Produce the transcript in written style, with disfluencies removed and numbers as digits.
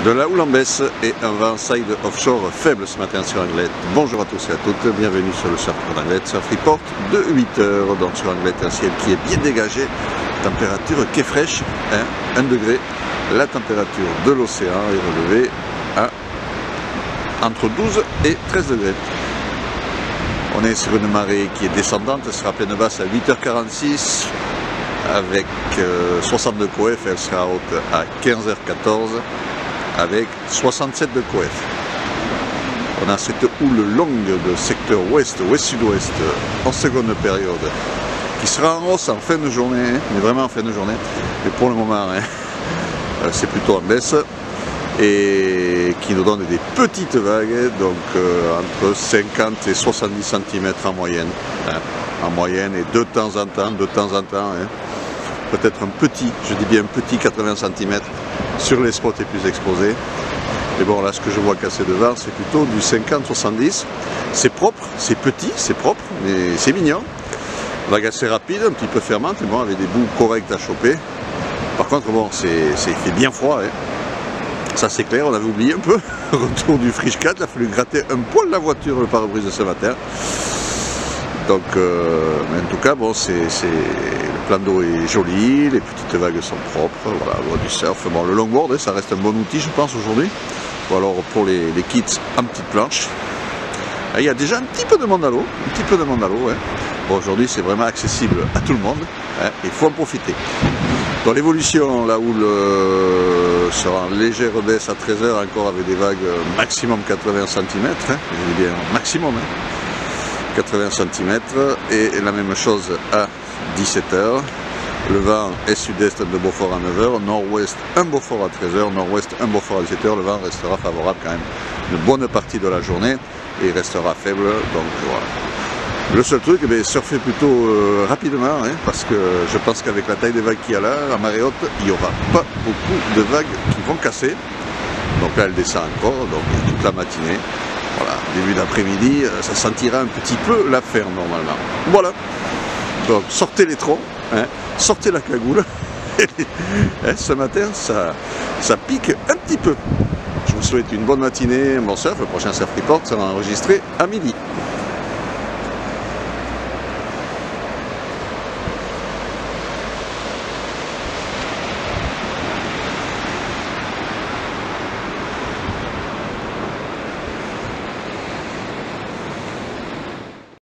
De la houle en baisse et un vent side offshore faible ce matin sur Anglet. Bonjour à tous et à toutes, bienvenue sur le surf d'Anglet, Surf Report de 8 heures. Donc sur Anglet, un ciel qui est bien dégagé, température qui est fraîche, 1 degré. La température de l'océan est relevée à entre 12 et 13 degrés. On est sur une marée qui est descendante, elle sera pleine basse à 8h46 avec 62 coef, elle sera haute à 15h14 avec 67 de coef. On a cette houle longue de secteur ouest, ouest-sud-ouest en seconde période qui sera en hausse en fin de journée, mais vraiment en fin de journée, mais pour le moment c'est plutôt en baisse et qui nous donne des petites vagues, donc entre 50 et 70 cm en moyenne, en moyenne, et de temps en temps, peut-être un petit, je dis bien petit 80 cm sur les spots les plus exposés. Mais bon, là ce que je vois casser de vent, c'est plutôt du 50-70. C'est propre, c'est petit, c'est propre, mais c'est mignon. Vague assez rapide, un petit peu fermante, mais bon, avec des bouts corrects à choper. Par contre, bon, il fait bien froid, ça c'est clair, on avait oublié un peu. Retour du Frisch 4, il a fallu gratter un poil la voiture, le pare-brise de ce matin. Donc, mais en tout cas, bon, le plan d'eau est joli, les petites vagues sont propres, voilà, du surf. Bon, le longboard, ça reste un bon outil, je pense, aujourd'hui. Ou alors pour les kits en petite planche. Il y a déjà un petit peu de monde à l'eau, Bon, aujourd'hui, c'est vraiment accessible à tout le monde, il faut en profiter. Dans l'évolution, la houle sera en légère baisse à 13h, encore avec des vagues maximum 80 cm, je dis bien maximum, 80 cm, et la même chose à 17h. Le vent est sud-est de Beaufort à 9h, nord-ouest un Beaufort à 13h, nord-ouest un Beaufort à 17h. Le vent restera favorable quand même une bonne partie de la journée et restera faible, donc voilà. Le seul truc, surfer plutôt rapidement, parce que je pense qu'avec la taille des vagues qu'il y a là, à marée haute, il n'y aura pas beaucoup de vagues qui vont casser. Donc là, elle descend encore, donc toute la matinée. Voilà, début d'après-midi, ça sentira un petit peu la ferme normalement. Voilà, donc sortez les troncs, sortez la cagoule. Ce matin, ça pique un petit peu. Je vous souhaite une bonne matinée, un bon surf. Le prochain Surf Report sera enregistré à midi.